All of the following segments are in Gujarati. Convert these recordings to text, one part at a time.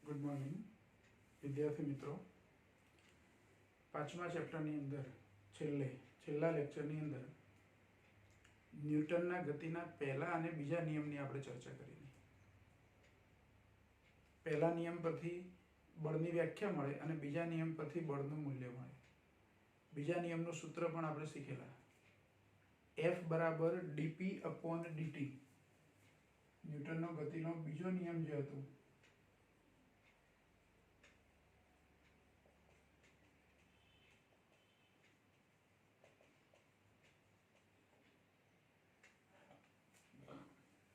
ગુડ મોર્નિંગ વિદ્યાર્થી મિત્રો. પાંચમા ચેપ્ટરની અંદર છેલ્લા લેક્ચરની અંદર ન્યૂટનના ગતિના પહેલા અને બીજા નિયમની આપણે ચર્ચા કરી. પહેલા નિયમ પરથી બળની વ્યાખ્યા મળે અને બીજા નિયમ પરથી બળનું મૂલ્ય મળે. બીજા નિયમનું સૂત્ર પણ આપણે શીખેલા. F બરાબર dp અપોન dt. ન્યૂટનનો ગતિનો બીજો નિયમ જે હતો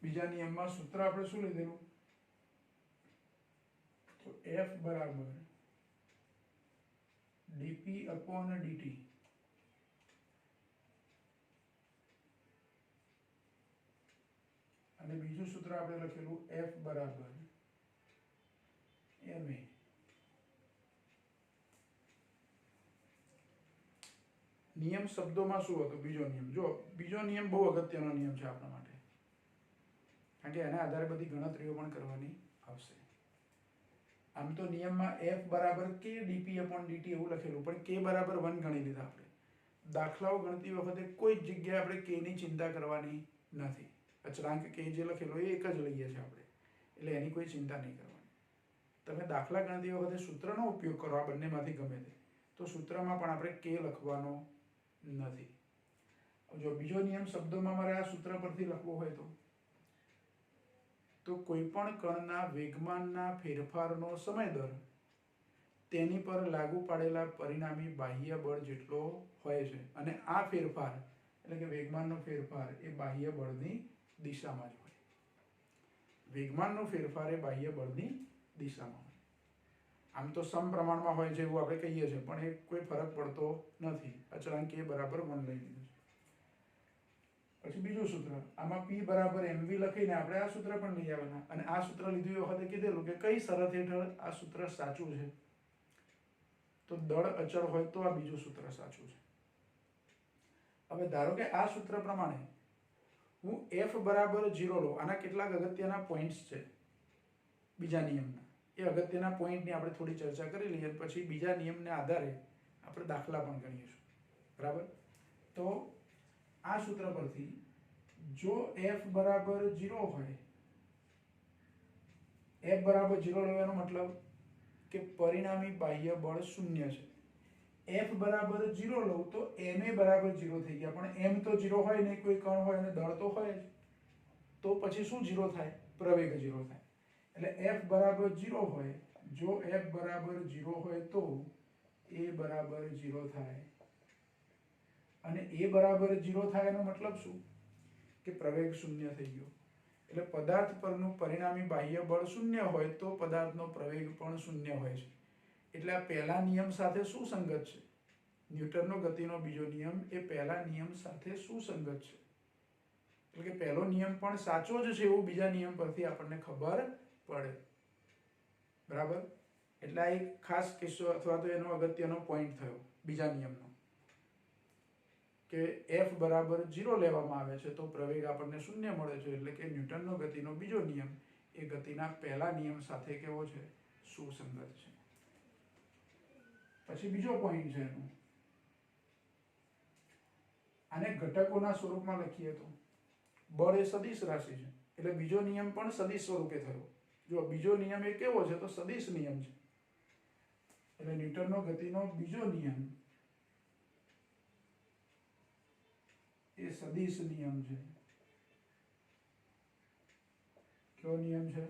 બીજા નિયમમાં સૂત્ર આપણે શું લીધેલું? તો F બરાબર dp અપોન dt. અને બીજું સૂત્ર આપણે લખેલું F બરાબર ma. નિયમ શબ્દોમાં શું હતો? બીજો નિયમ. જો બીજો નિયમ બહુ અગત્યનો નિયમ છે આપણા માટે, કારણ કે એના આધારે બધી ગણતરીઓ પણ કરવાની આવશે. આમ તો નિયમમાં F બરાબર k dp અપોન dt એવું લખેલું, પણ k બરાબર 1 ગણી લીધા આપણે. દાખલાઓ ગણતી વખતે કોઈ જ જગ્યાએ આપણે k ની ચિંતા કરવાની નથી. અચળાંક k જે લખેલો એ એક જ લઈએ છીએ આપણે, એટલે એની કોઈ ચિંતા નહીં કરવાની. તમે દાખલા ગણતી વખતે સૂત્રનો ઉપયોગ કરો, આ બંનેમાંથી ગમે તે, તો સૂત્રમાં પણ આપણે k લખવાનો નથી. જો બીજો નિયમ શબ્દોમાં મારે આ સૂત્ર પરથી લખવો હોય તો કોઈ પણ કણના વેગમાનના ફેરફારનો સમય દર તેની પર લાગુ પાડેલા પરિણામી બાહ્ય બળ જેટલો હોય છે, અને આ ફેરફાર એટલે કે વેગમાનનો ફેરફાર એ બાહ્ય બળની દિશામાં જ હોય. વેગમાનનો ફેરફાર એ બાહ્ય બળની દિશામાં હોય. આમ તો સમપ્રમાણમાં હોય છે એવું આપણે કહીએ છીએ, પણ એ કોઈ ફરક પડતો નથી. અચળાંક k બરાબર 1 લઈ લીધું છે. પછી બીજું સૂત્ર, આમાં p બરાબર mv લખીને આપણે આ સૂત્ર પણ લઈ આવવાના. અને આ સૂત્ર લીધું એ વખતે કીધેલું કે કઈ શરત હેઠળ આ સૂત્ર સાચું છે. તો દળ અચળ હોય તો આ બીજું સૂત્ર સાચું છે. હવે ધારો કે આ સૂત્ર પ્રમાણે હું f બરાબર 0 લઉં. આના કેટલાક અગત્યના પોઈન્ટ્સ છે બીજા નિયમના. એ અગત્યના પોઈન્ટની આપણે થોડી ચર્ચા કરી લઈએ, પછી બીજા નિયમના આધારે આપણે દાખલા પણ ગણીશું. બરાબર? તો આ સૂત્ર પરથી જો f બરાબર 0 હોય, f બરાબર 0 લેવાનો મતલબ કે પરિણામી બાહ્ય બળ 0 છે. f બરાબર 0 લઉં તો ma બરાબર 0 થઈ ગયા, પણ m તો 0 હોય નહીં, કોઈ કણ હોય અને દળ તો હોય જ. તો પછી શું 0 થાય? પ્રવેગ 0 થાય. એટલે f બરાબર 0 હોય, જો f બરાબર 0 હોય તો a બરાબર 0 થાય. અને a બરાબર 0 થાય એનો મતલબ શું? કે પ્રવેગ 0 થઈ ગયો. એટલે પદાર્થ પરનું પરિણામી બાહ્ય બળ 0 હોય તો પદાર્થનો પ્રવેગ પણ 0 હોય છે. એટલે આ પહેલા નિયમ સાથે સુસંગત છે. ન્યૂટનનો ગતિનો બીજો નિયમ એ પહેલા નિયમ સાથે સુસંગત છે. એટલે કે પહેલો નિયમ પણ સાચો જ છે એવું બીજા નિયમ પરથી આપણને ખબર પડે. બરાબર? એટલે આ એક ખાસ કિસ્સો અથવા તો એનો અગત્યનો પોઈન્ટ થયો બીજા નિયમનો, કે f બરાબર 0 લેવામાં આવે છે તો પ્રવેગ આપણને 0 મળે છે. એટલે કે ન્યૂટનનો ગતિનો બીજો નિયમ એ ગતિના પહેલા નિયમ સાથે કેવો છે? સુસંગત છે. પછી બીજો પોઈન્ટ છે એનો, આને ઘટકોના સ્વરૂપમાં લખીએ તો બળ એ સદિશ રાશિ છે, એટલે બીજો નિયમ પણ સદિશ સ્વરૂપે થયો. જો બીજો નિયમ એ કેવો છે? તો સદિશ નિયમ છે. એટલે ન્યૂટનનો ગતિનો બીજો નિયમ એ સદિશ નિયમ છે. કેવો નિયમ છે?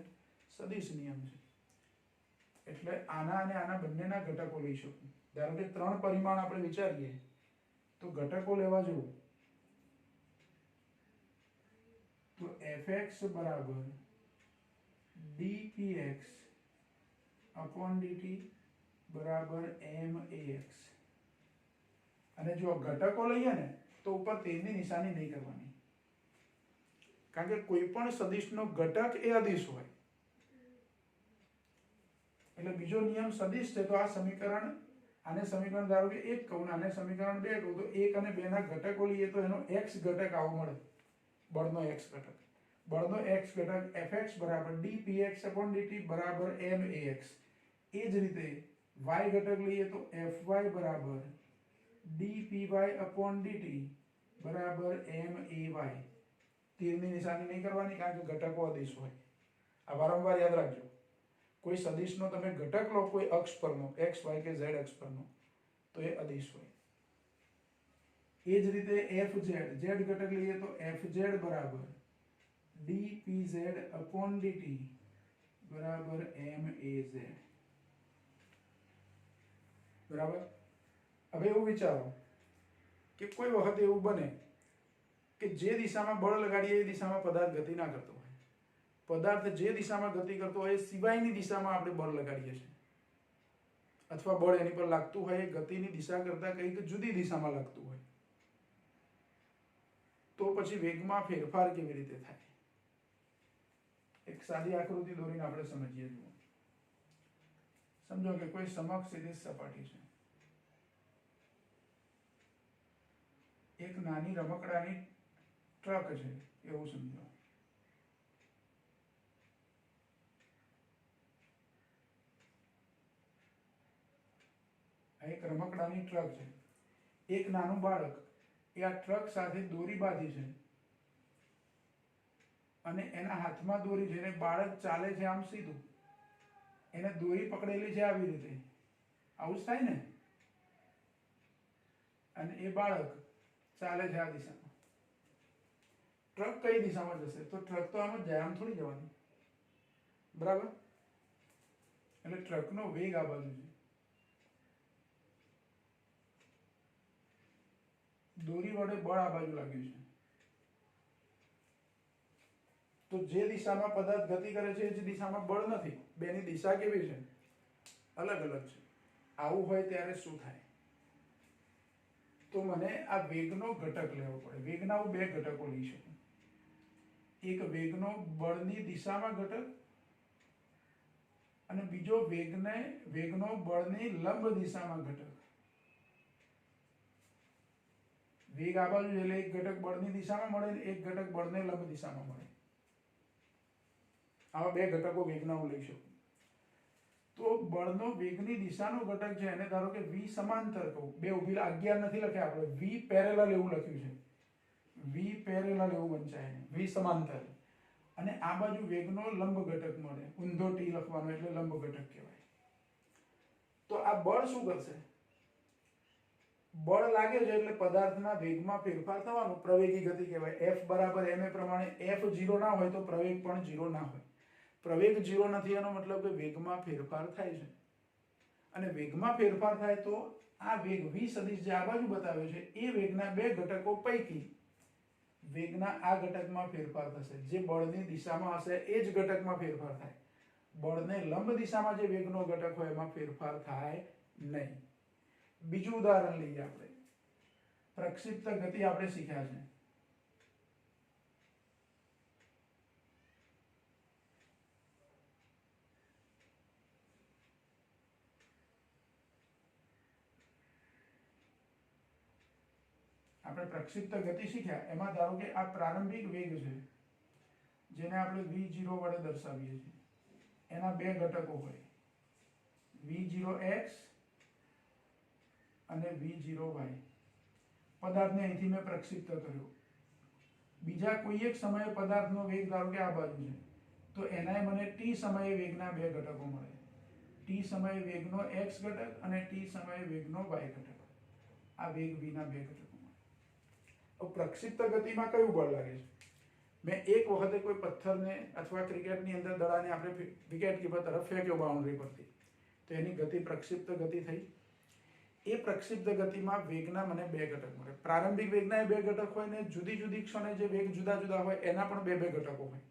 સદિશ નિયમ છે. એટલે આના અને આના બંનેના ઘટકો લઈ શકું. ધારો કે 3 પરિમાણ આપણે વિચારીએ તો ઘટકો લેવા જવું તો fx બરાબર dpx અપોન dt બરાબર max. અને જો ઘટકો લઈએ ને તો ઉપર તેની નિશાની નહીં કરવાની, કારણ કે કોઈ પણ સદિશનો ઘટક એ અદિશ હોય. એટલે બીજો નિયમ સદિશ છે તો આ સમીકરણ, આને સમીકરણ ધારો કે 1 કહું, આને સમીકરણ 2 કહું, તો 1 અને 2 ના ઘટકો લઈએ તો એનો x ઘટક આવો મળે, બળનો x ઘટક. બળનો x ઘટક fx બરાબર dpx/dt બરાબર max. એ જ રીતે y ઘટક લઈએ તો fy બરાબર dpy/dt બરાબર may. તીરની નિશાની નહીં કરવાની, કારણ કે ઘટકો અદિશ હોય. આ વારંવાર યાદ રાખજો. કોઈ સદિશનો તમે ઘટક લો કોઈ અક્ષ પરનો, x y કે z અક્ષ પરનો, તો એ અદિશ હોય. એ જ રીતે fz, z ઘટક લઈએ તો fz બરાબર dpz/dt બરાબર maz. બરાબર. હવે એવું વિચારો કે કોઈ વખત એવું બને કે જે દિશામાં બળ લગાડીએ એ દિશામાં પદાર્થ ગતિ ના કરતો હોય. પદાર્થ જે દિશામાં ગતિ કરતો હોય એ સિવાયની દિશામાં આપણે બળ લગાડીએ છીએ, અથવા બળ એની પર લાગતું હોય એ ગતિની દિશા કરતાં કંઈક જુદી દિશામાં લાગતું હોય, તો પછી વેગમાં ફેરફાર કેવી રીતે થાય? એક સાદી આકૃતિ દોરીને આપણે સમજીએ. જુઓ, સમજો કે કોઈ સમક્ષ સીધી સપાટી છે. એક નાની રમકડાની ટ્રક છે એવું સમજો. આ એક રમકડાની ટ્રક છે. એક નાનું બાળક એ આ ટ્રક સાથે દોરી બાંધી છે અને એના હાથમાં દોરી છે, અને બાળક ચાલે છે આમ સીધું, એને દોરી પકડેલી છે આવી રીતે, આવું જ થાય ને? અને એ બાળક ચાલે છે આ દિશામાં. ટ્રક કઈ દિશામાં જશે? તો ટ્રક તો આમ જ જાય, આમ થોડી જવાની. બરાબર. એટલે ટ્રકનો વેગ આ બાજુ છે, દોરી વડે બળ આ બાજુ લાગ્યું છે. તો જે દિશામાં પદાર્થ ગતિ કરે છે એ જ દિશામાં બળ નથી. બેની દિશા કેવી છે? અલગ અલગ છે. આવું હોય ત્યારે શું થાય? તો મને આ વેગનો ઘટક લેવો પડે. વેગના હું બે ઘટકો લઈ શકું. એક વેગનો બળની દિશામાં ઘટક, અને બીજો વેગનો બળની લંબ દિશામાં ઘટક. વેગ આ બાજુ એટલે એક ઘટક બળની દિશામાં મળે ને એક ઘટક બળને લંબ દિશામાં મળે. આવા બે ઘટકો વેગના હું લઈ શકું. તો બળનો વેગની દિશાનો ઘટક છે એને ધારો કે v સમાંતર કહું. બે ઉભી 11 નથી લખ્યા આપણે, v પેરેલલ એવું લખ્યું છે. v પેરેલલ એવું વંચાય ને, v સમાંતર. અને આ બાજુ વેગનો લંબ ઘટક મળે, ઊંધો t લખવાનો એટલે લંબ ઘટક કહેવાય. તો આ બળ શું કરશે? બળ લાગે છે એટલે પદાર્થના વેગમાં ફેરફાર થવાનો, પ્રવેગી ગતિ કહેવાય. f બરાબર ma પ્રમાણે f 0 ના હોય તો પ્રવેગ પણ 0 ના હોય. પ્રવેગ 0 નથી એનો મતલબ કે વેગમાં ફેરફાર થાય છે. અને વેગમાં ફેરફાર થાય તો આ વેગ v સદિશ જે આ બાજુ બતાવ્યો છે એ વેગના બે ઘટકો પૈકી વેગના આ ઘટકમાં ફેરફાર થશે. જે બળની દિશામાં હશે એ જ ઘટકમાં ફેરફાર થાય. બળને લંબ દિશામાં જે વેગનો ઘટક હોય એમાં ફેરફાર થાય નહીં. બીજું ઉદાહરણ લઈએ આપણે. પ્રક્ષિપ્ત ગતિ આપણે શીખ્યા છે. આપણે પ્રક્ષિપ્ત ગતિ શીખ્યા. એમાં ધારો કે આ પ્રારંભિક વેગ છે જેને આપણે v0 વડે દર્શાવીએ છીએ. એના બે ઘટકો હોય, v0x અને v0y. પદાર્થને અહીંથી મેં પ્રક્ષિપ્ત કર્યો. બીજા કોઈ એક સમયે પદાર્થનો વેગ ધારો કે આ બાજુ છે, તો એનાય મને t સમયે વેગના બે ઘટકો મળે. t સમયે વેગનો x ઘટક અને t સમયે વેગનો y ઘટક. આ વેગ v ના બે ઘટકો. પ્રક્ષિપ્ત ગતિમાં કયું બળ લાગે છે? મેં એક વખતે કોઈ પથ્થરને અથવા ક્રિકેટની અંદર દડાને આપણે વિકેટ કીપર તરફ ફેંક્યો બાઉન્ડ્રી પરથી, તો એની ગતિ પ્રક્ષિપ્ત ગતિ થઈ. એ પ્રક્ષિપ્ત ગતિમાં વેગના મને બે ઘટક મળે. પ્રારંભિક વેગના બે ઘટક હોય ને જુદી જુદી ક્ષણે જે વેગ જુદા જુદા હોય એના પણ બે ઘટકો હોય.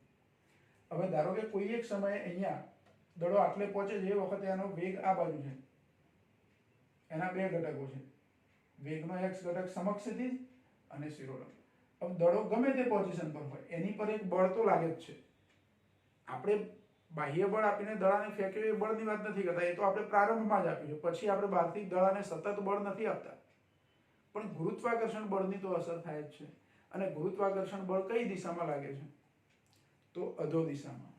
હવે ધારો કે કોઈ એક સમયે અહીંયા દડો આટલે પહોંચે છે એ વખતે એનો વેગ આ બાજુ છે, એના બે ઘટકો છે. વેગનો x ઘટક સમક્ષ સ્થિતિ અને શિરોલંબ. હવે દડો ગમે તે પોઝિશન પર હોય એની પર એક બળ તો લાગે જ છે. આપણે બાહ્ય બળ આપીને દડાને ફેંક્યો એ બળની વાત નથી કરતા, એ તો આપણે પ્રારંભમાં જ આપ્યું છે. પછી આપણે બહારથી દડાને સતત બળ નથી આપતા. પણ ગુરુત્વાકર્ષણ બળની તો અસર થાય જ છે. અને ગુરુત્વાકર્ષણ બળ કઈ દિશામાં લાગે છે? તો અધો દિશામાં,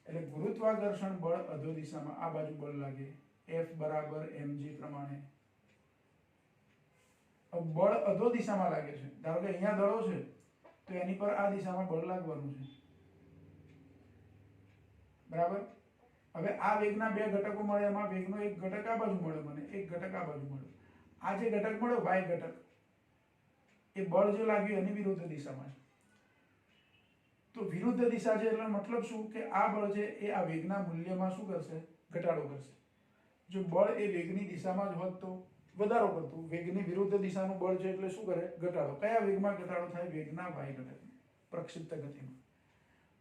એટલે ગુરુત્વાકર્ષણ બળ અધો દિશામાં આ બાજુ બળ લાગે F બરાબર mg પ્રમાણે. બળ અધો દિશામાં લાગે છે, ધારો કે અહીંયા દળો છે તો એની પર આ દિશામાં બળ લાગવાનું છે, બરાબર. હવે આ વેગના બે ઘટકો મળે, એમાં વેગનો એક ઘટક આ બાજુ મળ્યો મને, એક ઘટક આ બાજુ મળ્યો. આ જે ઘટક મળ્યો y ઘટક, એ બળ જે લાગ્યું એની વિરુદ્ધ દિશામાં છે. તો વિરુદ્ધ દિશા છે એટલે મતલબ શું કે આ બળ છે એ આ વેગના મૂલ્યમાં શું કરશે, ઘટાડો કરશે. જો બળ એ વેગની દિશામાં જ હોત તો વધારો કરતું, વેગની વિરુદ્ધ દિશાનું બળ છે એટલે શું કરે, ઘટાડો. કયા વેગમાં ઘટાડો થાય, વેગના y ઘટકમાં, પ્રક્ષિપ્ત ગતિમાં.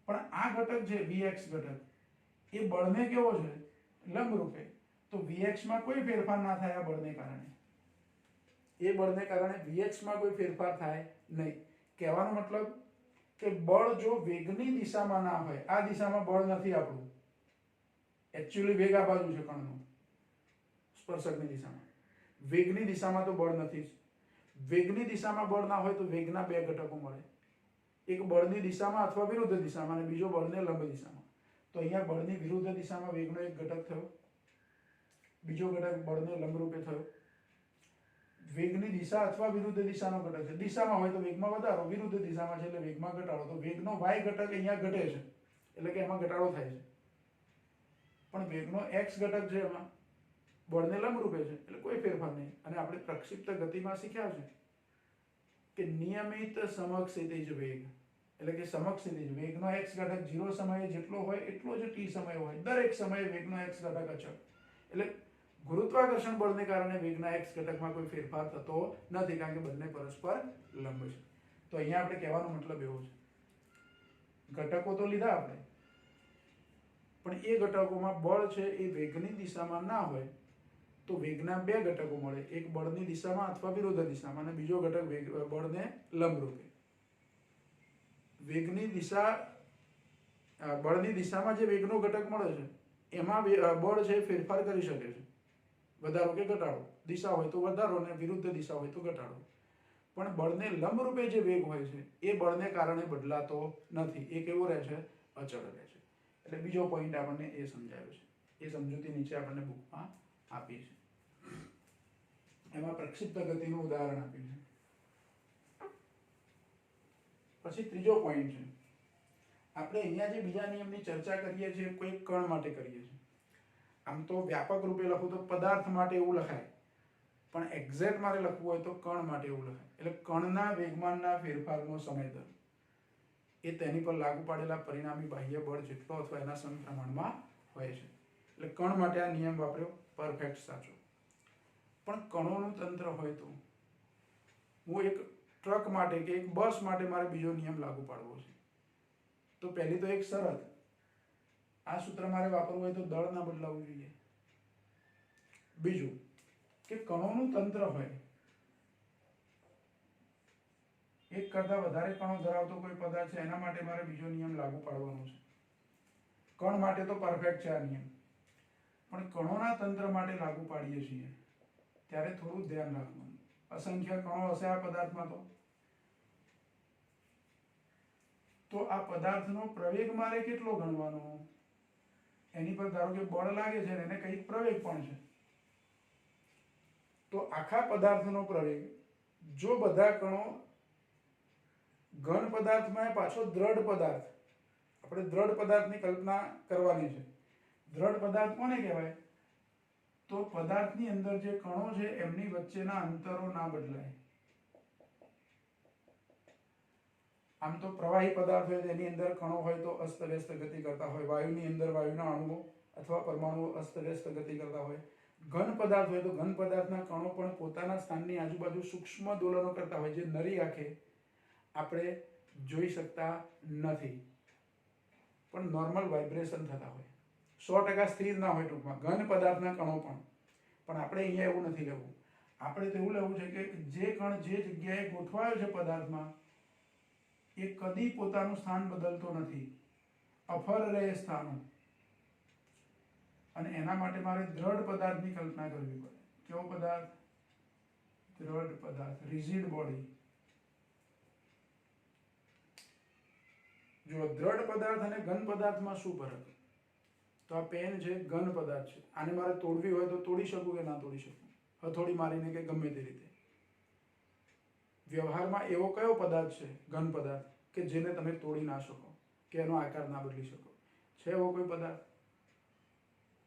પણ આ ઘટક છે vx ઘટક, એ બળને કેવો છે, લંબરૂપે. તો vx માં કોઈ ફેરફાર ના થાય આ બળને કારણે, એ બળને કારણે vx માં કોઈ ફેરફાર થાય નહીં. કહેવાનો મતલબ કે બળ જો વેગની દિશામાં ના હોય, આ દિશામાં બળ નથી આપણું, એકચ્યુઅલી વેગ આ બાજુ છે કણનો, સ્પર્શકની દિશામાં, વેગની દિશામાં તો બળ નથી જ. વેગની દિશામાં બળ ના હોય તો વેગના બે ઘટકો મળે, એક બળની દિશામાં અથવા વિરુદ્ધ દિશામાં અને બીજો બળને લંબ દિશામાં. તો અહીંયા બળની વિરુદ્ધ દિશામાં વેગનો એક ઘટક થયો, બીજો ઘટક બળને લંબ રૂપે થયો. વેગની દિશા અથવા વિરુદ્ધ દિશાનો ઘટક છે, દિશામાં હોય તો વેગમાં વધારો, વિરુદ્ધ દિશામાં છે એટલે વેગમાં ઘટાડો. તો વેગનો y ઘટક અહીંયા ઘટે છે એટલે કે એમાં ઘટાડો થાય છે, પણ વેગનો x ઘટક છે એમાં બળને લંબરૂપે છે એટલે કોઈ ફેરફાર નહીં. અને આપણે પ્રક્ષિપ્ત ગતિમાં શીખ્યા છે કે નિયમિત સમક્ષિતિજ વેગ, એટલે કે સમક્ષિતિજ વેગનો x ઘટક 0 સમયે જેટલો હોય એટલો જ t સમય હોય, દરેક સમયે વેગનો x ઘટક અચળ. એટલે ગુરુત્વાકર્ષણ બળને કારણે વેગના x ઘટકમાં કોઈ ફેરફાર થતો નથી, કારણ કે બંને પરસ્પર લંબ છે. તો અહીંયા આપણે કહેવાનો મતલબ એવો છે, ઘટકો તો લીધા આપણે, પણ એ ઘટકોમાં બળ છે એ વેગની દિશામાં ના હોય તો વેગના બે ઘટકો મળે, એક બળની દિશામાં અથવા વિરુદ્ધ દિશામાં અને બીજો ઘટક બળને લંબરૂપે. વેગની દિશા, બળની દિશામાં જે વેગનો ઘટક મળે છે એમાં બળ છે ફેરફાર કરી શકે છે, વધારો કે ઘટાડો. દિશા હોય તો વધારો અને વિરુદ્ધ દિશા હોય તો ઘટાડો. પણ બળને લંબરૂપે જે વેગ હોય છે એ બળને કારણે બદલાતો નથી, એ કેવો રહે છે, અચળ રહે છે. એટલે બીજો પોઈન્ટ આપણને એ સમજાયો છે, એ સમજૂતી નીચે આપણને બુકમાં આપી છે, એમાં પ્રક્ષિપ્ત ગતિનું ઉદાહરણ આપ્યું છે. પછી ત્રીજો પોઈન્ટ છે, આપણે અહીંયા જે બીજા નિયમની ચર્ચા કરીએ છીએ કોઈ કણ માટે કરીએ છીએ. આમ તો વ્યાપક રૂપે લખું તો પદાર્થ માટે એવું લખાય, પણ એક્ઝેક્ટ મારે લખવું હોય તો કણ માટે એવું લખાય. એટલે કણના વેગમાનના ફેરફારનો સમય દર એ તેની પર લાગુ પાડેલા પરિણામી બાહ્ય બળ જેટલો અથવા એના સમપ્રમાણમાં હોય છે. એટલે કણ માટે આ નિયમ વાપર્યો, પરફેક્ટ સાચો. પણ કણોનું તંત્ર હોય તો હું એક ટ્રક માટે કે એક બસ માટે મારે બીજો નિયમ લાગુ પાડવો છે, તો પહેલી તો એક શરત, આ સૂત્ર મારે વાપરવું હોય તો દળ ના બદલાવવું જોઈએ. બીજું કે કણોનું તંત્ર હોય, એક કરતા વધારે કણો ધરાવતો કોઈ પદાર્થ છે એના માટે મારે બીજો નિયમ લાગુ પાડવાનો છે. કણ માટે તો પરફેક્ટ છે આ નિયમ, પણ કણોના તંત્ર માટે લાગુ પાડીએ છીએ ત્યારે થોડું ધ્યાન રાખવાનું. અસંખ્ય કણો હશે આ પદાર્થમાં તો આ પદાર્થનો પ્રવેગ મારે કેટલો ગણવાનો, એની પર ધારો કે બળ લાગે છે એને કંઈક પ્રવેગ પણ છે, તો આખા પદાર્થનો પ્રવેગ, જો બધા કણો ઘન પદાર્થમાં પાછો દ્રઢ પદાર્થ, આપણે દ્રઢ પદાર્થની કલ્પના કરવાની છે. દ્રઢ પદાર્થ કોને કહેવાય, તો પદાર્થની અંદર જે કણો છે એમની વચ્ચેના અંતરો ના બદલાય. આમ તો પ્રવાહી પદાર્થ હોય તેની અંદર કણો હોય તો અસ્તવ્યસ્ત ગતિ કરતા હોય, વાયુની અંદર વાયુના અણુઓ અથવા પરમાણુઓ અસ્તવ્યસ્ત ગતિ કરતા હોય. ઘન પદાર્થ હોય તો ઘન પદાર્થના કણો પણ પોતાના સ્થાનની આજુબાજુ સૂક્ષ્મ દોલનો કરતા હોય, જે નરી આંખે આપણે જોઈ શકતા નથી, પણ નોર્મલ વાઇબ્રેશન થતા હોય, 100% સ્થિર ના હોય. ટૂંકમાં ઘન પદાર્થના કણો પણ આપણે અહીંયા એવું નથી લેવું. આપણે તો એવું લેવું છે કે જે કણ જે જગ્યાએ ગોઠવાયો છે પદાર્થમાં એ કદી પોતાનું સ્થાન બદલતો નથી, અફર રહે સ્થાનો. અને એના માટે મારે દ્રઢ પદાર્થની કલ્પના કરવી પડે. કેવો પદાર્થ, દ્રઢ પદાર્થ, રિજિડ બોડી. જો દ્રઢ પદાર્થ અને ઘન પદાર્થમાં શું ફરક? તો આ પેન છે ઘન પદાર્થ છે, આને મારે તોડવી હોય તો તોડી શકું કે ના તોડી શકું? હથોડી મારીને કે ગમે તે રીતે. વ્યવહારમાં એવો કયો પદાર્થ છે ઘન પદાર્થ કે જેને તમે તોડી ના શકો કે એનો આકાર ના બદલી શકો? છે એવો કોઈ પદાર્થ?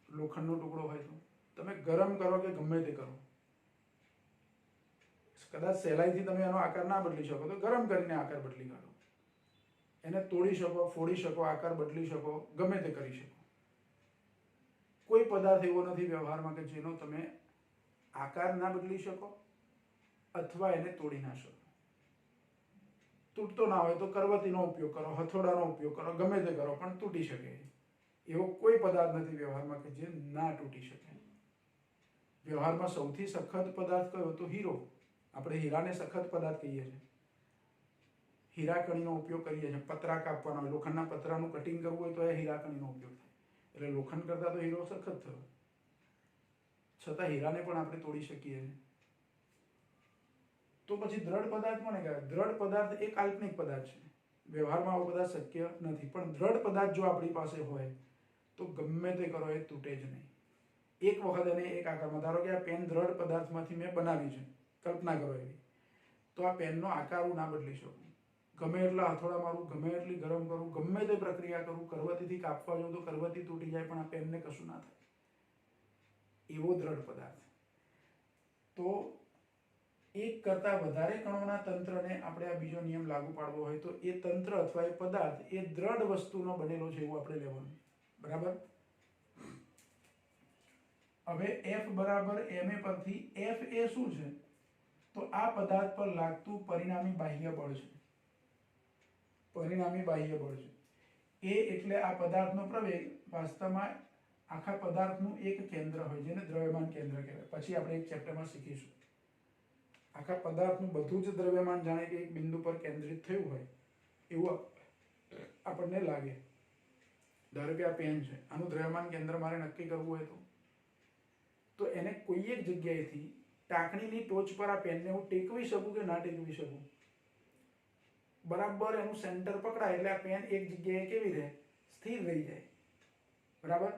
લોખંડનો ટુકડો હોય તો તમે ગરમ કરો કે ગમે તે કરો, કદાચ સહેલાઈથી તમે એનો આકાર ના બદલી શકો તો ગરમ કરીને આકાર બદલી કાઢો. એને તોડી શકો, ફોડી શકો, આકાર બદલી શકો, ગમે તે કરી શકો. કોઈ પદાર્થ એવો નથી વ્યવહારમાં કે જેનો તમે આકાર ના બદલી શકો અથવા એને તોડી ના શકો. તૂટતો ના હોય તો કરવતીનો ઉપયોગ કરો, હથોડાનો ઉપયોગ કરો, ગમે તે કરો, પણ તૂટી શકે એવો કોઈ પદાર્થ નથી વ્યવહારમાં કે જે ના તૂટી શકે. વ્યવહારમાં સૌથી સખત પદાર્થ કયો? તો હીરો. આપણે હીરાને સખત પદાર્થ કહીએ છીએ. હીરાકણીનો ઉપયોગ કરીએ છીએ. પતરા કાપવાનો હોય, લોખંડના પતરાનું કટિંગ કરવું હોય તો એ હીરાકણીનો ઉપયોગ થાય. એટલે લોખંડ કરતાં તો હીરો સખત થયો. છતાં હીરાને પણ આપણે તોડી શકીએ છીએ. તો પછી દ્રઢ પદાર્થ કોને કહેવાય? દ્રઢ પદાર્થ એ કાલ્પનિક પદાર્થ છે. વ્યવહારમાં આવો પદાર્થ શક્ય નથી. પણ દ્રઢ પદાર્થ જો આપણી પાસે હોય તો ગમે તે કરો એ તૂટે જ નહીં. એક વખત એને એક આકારમાં, ધારો કે આ પેન દ્રઢ પદાર્થમાંથી મેં બનાવી છે, કલ્પના કરો એવી, તો આ પેનનો આકાર હું ના બદલી શકું. ગમે એટલા હથોડા મારું, ગમે એટલી ગરમ કરું, ગમે તે પ્રક્રિયા કરું, કરવતીથી કાપવા જાઉં તો કરવતી તૂટી જાય, પણ આ પેનને કશું ના થાય. એવો દ્રઢ પદાર્થ. તો એક કરતાં વધારે કણોના તંત્રને આપણે આ બીજો નિયમ લાગુ પાડવો હોય તો એ તંત્ર અથવા એ પદાર્થ એ દ્રઢ વસ્તુનો બનેલો છે એવું આપણે લેવાનું. બરાબર? હવે F બરાબર ma પરથી F એ શું છે? તો આ પદાર્થ પર લાગતું પરિણામી બાહ્ય બળ છે. પરિણામી બાહ્ય બળ છે. એ એટલે આ પદાર્થનો પ્રવેગ વાસ્તવમાં આખા પદાર્થનું એક કેન્દ્ર હોય જેને દ્રવ્યમાન કેન્દ્ર કહેવાય. પછી આપણે એક ચેપ્ટરમાં શીખીશું. આખા પદાર્થનું બધું જ દ્રવ્યમાન જાણે કે એક બિંદુ પર કેન્દ્રિત થયું હોય એવું આપણને લાગે. ધારો કે આ પેન છે, આનું દ્રવ્યમાન કેન્દ્ર મારે નક્કી કરવું હોય તો એને કોઈ એક જગ્યાએથી ટાંકણીની ટોચ પર આ પેનને હું ટેકવી શકું કે ના ટેકવી શકું? બરાબર એનું સેન્ટર પકડાય એટલે આ પેન એક જગ્યાએ કેવી રહે? સ્થિર રહી જાય. બરાબર?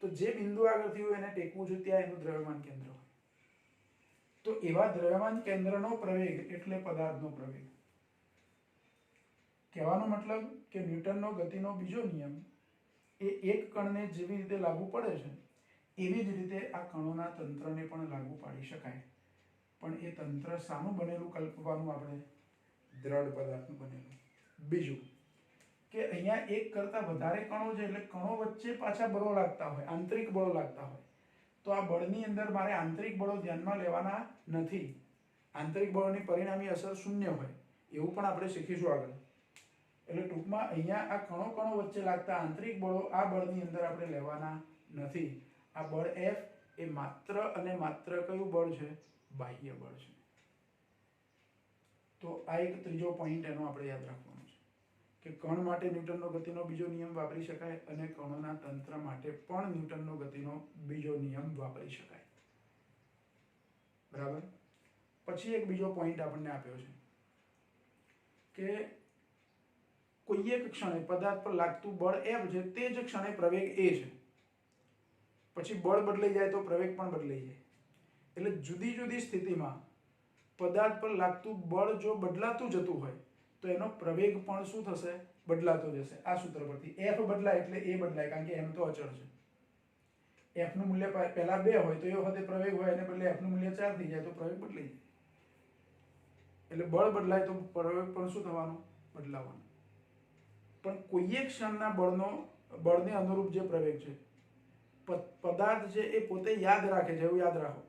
તો જે બિંદુ આગળથી હોય એને ટેકવું છે ત્યાં એનું દ્રવ્યમાન કેન્દ્ર હોય. તો એવા દ્રવ્યમાન કેન્દ્રનો પ્રવેગ એટલે પદાર્થનો પ્રવેગ. કહેવાનો મતલબ કે ન્યૂટનનો ગતિનો બીજો નિયમ એ એક કણને જેવી રીતે લાગુ પડે છે એવી જ રીતે આ કણોના તંત્રને પણ લાગુ પાડી શકાય. પણ એ તંત્ર શાનું બનેલું કલ્પવાનું આપણે? દ્રઢ પદાર્થનું બનેલું. બીજું કે અહીંયા એક કરતાં વધારે કણો છે એટલે કણો વચ્ચે પાછા બળો લાગતા હોય, આંતરિક બળો લાગતા હોય. તો આ બળની અંદર મારે આંતરિક બળો ધ્યાનમાં લેવાના નથી. આંતરિક બળોની પરિણામી અસર શૂન્ય હોય એવું પણ આપણે શીખીશું આગળ. એટલે ટૂંકમાં અહીંયા આ કણો કણો વચ્ચે લાગતા આંતરિક બળો આ બળની અંદર આપણે લેવાના નથી. આ બળ F એ માત્ર અને માત્ર કયું બળ છે? બાહ્ય બળ છે. તો આ એક ત્રીજો પોઈન્ટ એનો આપણે યાદ રાખવાનો છે કે કણ માટે ન્યૂટનનો ગતિનો બીજો નિયમ વાપરી શકાય અને કણોના તંત્ર માટે પણ ન્યૂટનનો ગતિનો બીજો નિયમ વાપરી શકાય. બરાબર? પછી એક બીજો પોઈન્ટ આપણને આપ્યો છે કે કોઈ એક ક્ષણે પદાર્થ પર લાગતું બળ F છે તે જ ક્ષણે પ્રવેગ A છે. પછી બળ બદલાઈ જાય તો પ્રવેગ પણ બદલાઈ જાય. એટલે જુદી જુદી સ્થિતિમાં પદાર્થ પર લાગતું બળ જો બદલાતું જતું હોય તો એનો પ્રવેગ પણ શું થશે? બદલાતો જશે. આ સૂત્ર પરથી F બદલાય એટલે A બદલાય, કારણ કે m તો અચળ છે. F નું મૂલ્ય પહેલા 2 હોય તો એ વખતે પ્રવેગ હોય અને બદલે F નું મૂલ્ય 4 થઈ જાય તો પ્રવેગ બદલાઈ જાય. એટલે બળ બદલાય તો પ્રવેગ પણ શું થવાનો? બદલાવાનો. પણ કોઈ એક ક્ષણના બળને અનુરૂપ જે પ્રવેગ છે પદાર્થ છે એ પોતે યાદ રાખે છે. એવું યાદ રાખો,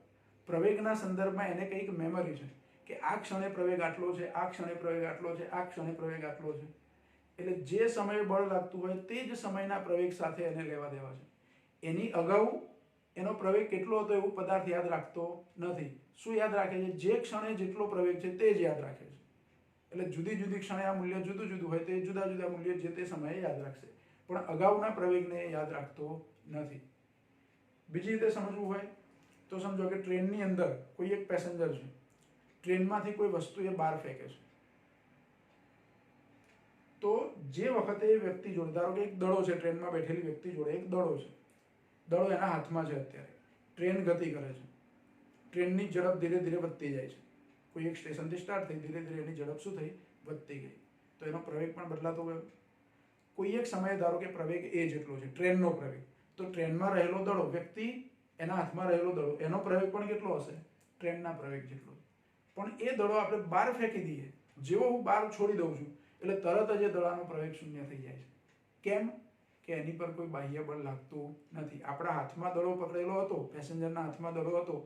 પ્રવેગના સંદર્ભમાં એને કંઈક મેમરી છે કે આ ક્ષણે પ્રવેગ આટલો છે, આ ક્ષણે પ્રવેગ આટલો છે, આ ક્ષણે પ્રવેગ આટલો છે. એટલે જે સમયે બળ લાગતું હોય તે જ સમયના પ્રવેગ સાથે એને લેવા દેવા છે. એની અગાઉ એનો પ્રવેગ કેટલો હતો એવું પદાર્થ યાદ રાખતો નથી. શું યાદ રાખે છે? જે ક્ષણે જેટલો પ્રવેગ છે તે જ યાદ રાખે છે. એટલે જુદી જુદી ક્ષણે આ મૂલ્ય જુદું જુદું હોય તે જુદા જુદા મૂલ્ય જે તે સમયે યાદ રાખશે, પણ અગાઉના પ્રવેગને યાદ રાખતો નથી. બીજી રીતે સમજવું હોય તો સમજો કે ટ્રેનની અંદર કોઈ એક પેસેન્જર છે, ટ્રેનમાંથી કોઈ વસ્તુ એ બહાર ફેંકે છે. તો જે વખતે એ વ્યક્તિ જોડે, ધારો કે એક દડો છે, ટ્રેનમાં બેઠેલી વ્યક્તિ જોડે એક દડો છે, દડો એના હાથમાં છે, અત્યારે ટ્રેન ગતિ કરે છે, ટ્રેનની ઝડપ ધીરે ધીરે વધતી જાય છે, કોઈ એક સ્ટેશનથી સ્ટાર્ટ થઈ ધીરે ધીરે એની ઝડપ શું થઈ, વધતી ગઈ, તો એનો પ્રવેગ પણ બદલાતો ગયો. કોઈ એક સમયે ધારો કે પ્રવેગ એ જેટલો છે, ટ્રેનનો પ્રવેગ, તો ટ્રેનમાં રહેલો દડો, વ્યક્તિ એના હાથમાં રહેલો દડો, એનો પ્રવેગ પણ કેટલો હશે, ટ્રેનના પ્રવેગ જેટલો. પણ એ દડો આપણે બહાર ફેંકી દઈએ, જેવો હું બહાર છોડી દઉં છું એટલે તરત જ એ દડાનો પ્રવેગ શૂન્ય થઈ જાય છે. કેમ કે એની પર કોઈ બાહ્ય બળ લાગતું નથી. આપણા હાથમાં દડો પકડેલો હતો, પેસેન્જરના હાથમાં દડો હતો,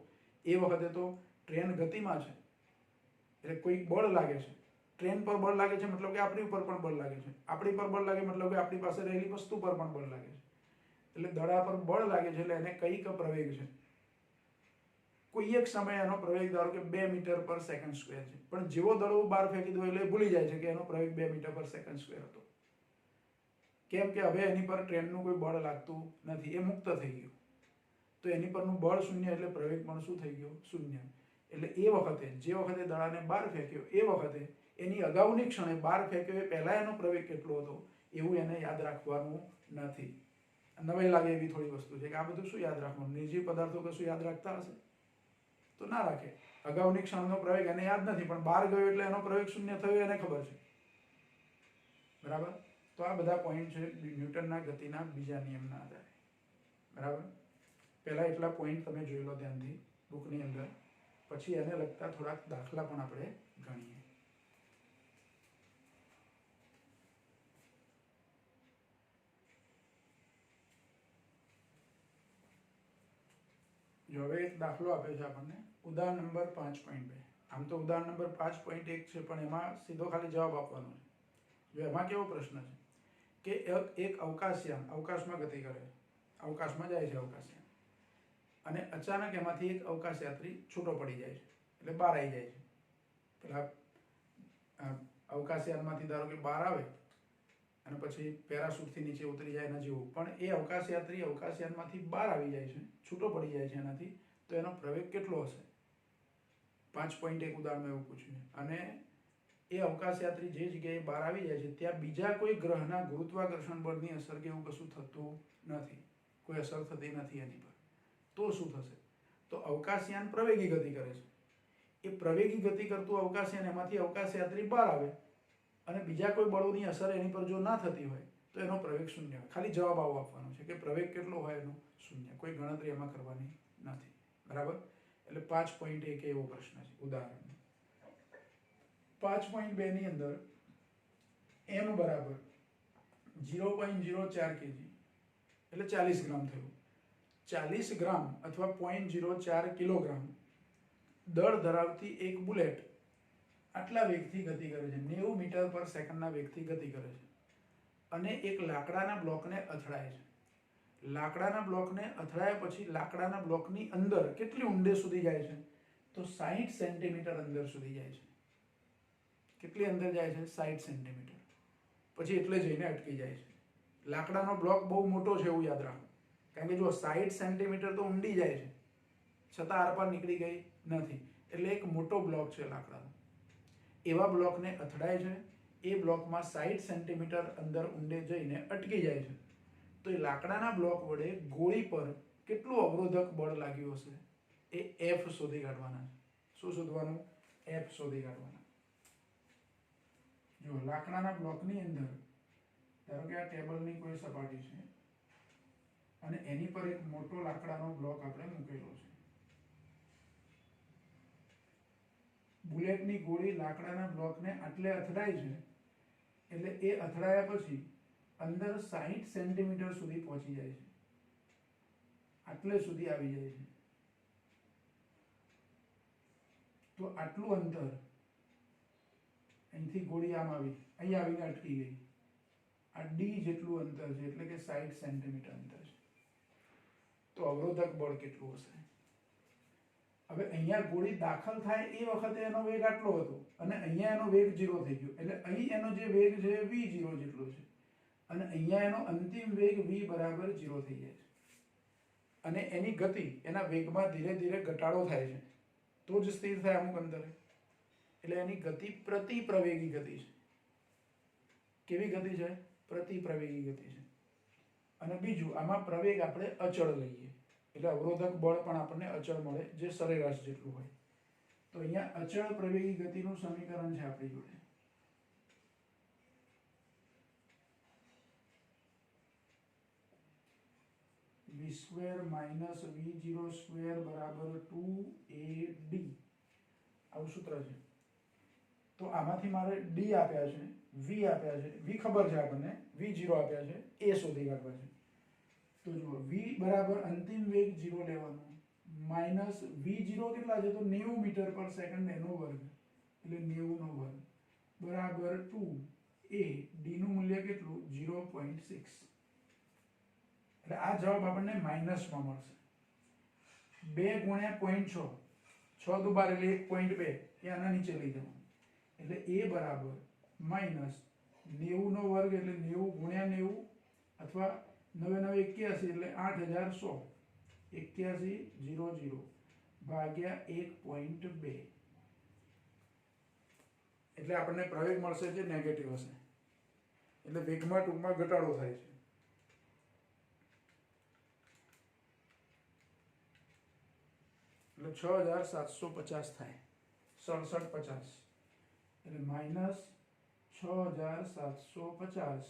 એ વખતે તો ટ્રેન ગતિમાં છે એટલે કોઈ બળ લાગે છે. ટ્રેન પર બળ લાગે છે મતલબ કે આપણી ઉપર પણ બળ લાગે છે, આપણી પર બળ લાગે મતલબ કે આપણી પાસે રહેલી વસ્તુ પર પણ બળ લાગે છે. એટલે દડા પર બળ લાગે છે એટલે એને કઈક પ્રવેગ છે. કોઈ એક સમયે એનો પ્રવેગ ધારો કે 2 મીટર પર સેકન્ડ સ્ક્વેર છે, પણ જેવો દડો બહાર ફેંકી દો એટલે ભૂલી જાય છે કે એનો પ્રવેગ 2 મીટર પર સેકન્ડ સ્ક્વેર હતો. કેમ કે હવે એની પર ટ્રેનનું કોઈ બળ લાગતું નથી, એ મુક્ત થઈ ગયું. તો એની પરનું બળ શૂન્ય એટલે પ્રવેગ પણ શું થઈ ગયો, શૂન્ય. એટલે એ વખતે જે વખતે દડાને બહાર ફેંક્યો એ વખતે એની અગાઉની ક્ષણે બહાર ફેંક્યો એ પહેલા એનો પ્રવેગ કેટલો હતો એવું એને યાદ રાખવાનું નથી. નવાઈ લાગે એવી થોડી વસ્તુ છે કે આ બધું શું યાદ રાખવાનું, નિર્જીવ પદાર્થો કશું યાદ રાખતા હશે તો ના રાખે. અગાઉની ક્ષણનો પ્રવેગ એને યાદ નથી, પણ બહાર ગયો એટલે એનો પ્રવેગ શૂન્ય થયો એને ખબર છે. બરાબર. તો આ બધા પોઈન્ટ છે ન્યૂટનના ગતિના બીજા નિયમના આધારે. બરાબર. પહેલા એટલા પોઈન્ટ તમે જોઈ લો ધ્યાનથી બુકની અંદર, પછી એને લગતા થોડાક દાખલા પણ આપણે ગણીએ. જો હવે એક દાખલો આપ્યો છે આપણને, ઉદાહરણ નંબર 5.2. આમ તો ઉદાહરણ નંબર 5.1 છે પણ એમાં સીધો ખાલી જવાબ આપવાનો છે. જો એમાં કેવો પ્રશ્ન છે કે એક અવકાશયાન અવકાશમાં ગતિ કરે છે, અવકાશમાં જાય છે અવકાશયાન, અને અચાનક એમાંથી એક અવકાશયાત્રી છૂટો પડી જાય છે એટલે બહાર આવી જાય છે. પેલા અવકાશયાનમાંથી ધારો કે બહાર આવે અને પછી પેરાશૂટથી નીચે ઉતરી જાય એના જેવું, પણ એ અવકાશયાત્રી અવકાશયાનમાંથી બહાર આવી જાય છે, છૂટો પડી જાય છે એનાથી, તો એનો પ્રવેગ કેટલો હશે? 5.1 ઉદાહરણમાં એવું પૂછ્યું. અને એ અવકાશયાત્રી જે જગ્યાએ બહાર આવી જાય છે ત્યાં બીજા કોઈ ગ્રહના ગુરુત્વાકર્ષણ બળની અસર કે એવું કશું થતું નથી, કોઈ અસર થતી નથી એની પર. તો શું થશે? તો અવકાશયાન પ્રવેગી ગતિ કરે છે, એ પ્રવેગી ગતિ કરતું અવકાશયાન, એમાંથી અવકાશયાત્રી બહાર આવે અને બીજા કોઈ બળોની અસર એની પર જો ના થતી હોય તો એનો પ્રવેગ શૂન્ય હોય. ખાલી જવાબ આવો આપવાનો છે કે પ્રવેગ કેટલો હોય એનો શૂન્ય, કોઈ ગણતરી એમાં કરવાની નથી. બરાબર. એટલે 5.1 એવો પ્રશ્ન છે ઉદાહરણ. 5.2 ની અંદર m બરાબર 0.04 kg એટલે 40 ગ્રામ થયું. 40 ગ્રામ અથવા 0.04 કિલોગ્રામ દળ ધરાવતી એક બુલેટ આટલા વેગથી ગતિ કરે છે, 90 મીટર પર સેકન્ડના વેગથી ગતિ કરે છે, અને એક લાકડાના બ્લોકને અથડાય છે. લાકડાના બ્લોકને અથડાયા પછી લાકડાના બ્લોકની અંદર કેટલી ઊંડે સુધી જાય છે? તો 60 સેન્ટીમીટર અંદર સુધી જાય છે. કેટલી અંદર જાય છે? 60 સેન્ટીમીટર. પછી એટલે જઈને અટકી જાય છે. લાકડાનો બ્લોક બહુ મોટો છે એવું યાદ રાખો, કારણ કે જો 60 સેન્ટીમીટર તો ઊંડી જાય છે છતાં આરપાર નીકળી ગઈ નથી, એટલે એક મોટો બ્લોક છે લાકડાનો. એવા બ્લોકને અથડાય છે, એ બ્લોકમાં 60 સેન્ટીમીટર અંદર ઊંડે જઈને અટકી જાય છે. તો એ લાકડાના બ્લોક વડે ગોળી પર કેટલું અવરોધક બળ લાગ્યું હશે એ F શોધી કાઢવાના છે. શું શોધવાનું? F શોધી કાઢવાના. જો લાકડાના બ્લોકની અંદર ધારો કે આ ટેબલની કોઈ સપાટી છે અને એની પર એક મોટો લાકડાનો બ્લોક આપણે મૂકેલો છે. બુલેટની ગોળી લાકડાના બ્લોકને આટલે અથડાય છે એટલે એ અથડાયા પછી અંદર 60 સેન્ટીમીટર સુધી પહોંચી જાય છે, આટલે સુધી આવી જાય છે. તો આટલું અંતર, અહીંથી ગોળી આમ આવી, અહીં આવીને અટકી ગઈ, આ D જેટલું અંતર છે એટલે કે 60 સેન્ટીમીટર અંતર છે. તો અવરોધક બળ કેટલું હશે? હવે અહીંયા ગોળી દાખલ થાય એ વખતે એનો વેગ આટલો હતો અને અહીંયા એનો વેગ 0 થઈ ગયો, એટલે અહીં એનો જે વેગ છે v0 જેટલો છે, અને અહીંયા એનો અંતિમ વેગ v બરાબર 0 થઈ જાય છે. અને એની ગતિ એના વેગમાં ધીરે ધીરે ઘટાડો થાય છે તો જ સ્થિર થાય અમુક અંતરે, એટલે એની ગતિ પ્રતિપ્રવેગી ગતિ છે. કેવી ગતિ છે? પ્રતિપ્રવેગી ગતિ છે. અને બીજું આમાં પ્રવેગ આપણે અચળ લઈએ એટલે અવરોધક બળ પણ આપણને અચળ મળે જે સરેરાશ જેટલું હોય. તો અહીંયા અચળ પ્રવેગી ગતિનું સમીકરણ છે આપણી જોડે. v square minus v0 square બરાબર 2ad આવું સૂત્ર છે. તો આમાંથી મારે d આપ્યા છે, v આપ્યા છે, v ખબર છે આપણને, v0 આપ્યા છે, એ શોધી કાઢવા છે. તો જુઓ v બરાબર અંતિમ વેગ 0 લેવાનો માઇનસ v0 કેટલા છે? તો 90 મીટર પર સેકન્ડ એનો વર્ગ એટલે 90 નો વર્ગ બરાબર 2a d નું મૂલ્ય કેટલું? 0.6. એટલે આ જવાબ આપણને માઇનસમાં મળશે. 2 ગુણ્યા 0.6 6 દુ 12 એટલે 1.2 એ આના નીચે લઈ જવાનું એટલે a બરાબર માઇનસ 90 નો વર્ગ એટલે 90 ગુણ્યા 90 અથવા 9 9 81 એટલે 8100 8100 ભાગ્યા 1.2 એટલે આપણને પ્રવેગ મળશે જે નેગેટિવ હશે એટલે વેગમાં ટૂંકમાં ઘટાડો થાય છે. એટલે 6750 થાય 6750 એટલે માઇનસ 6750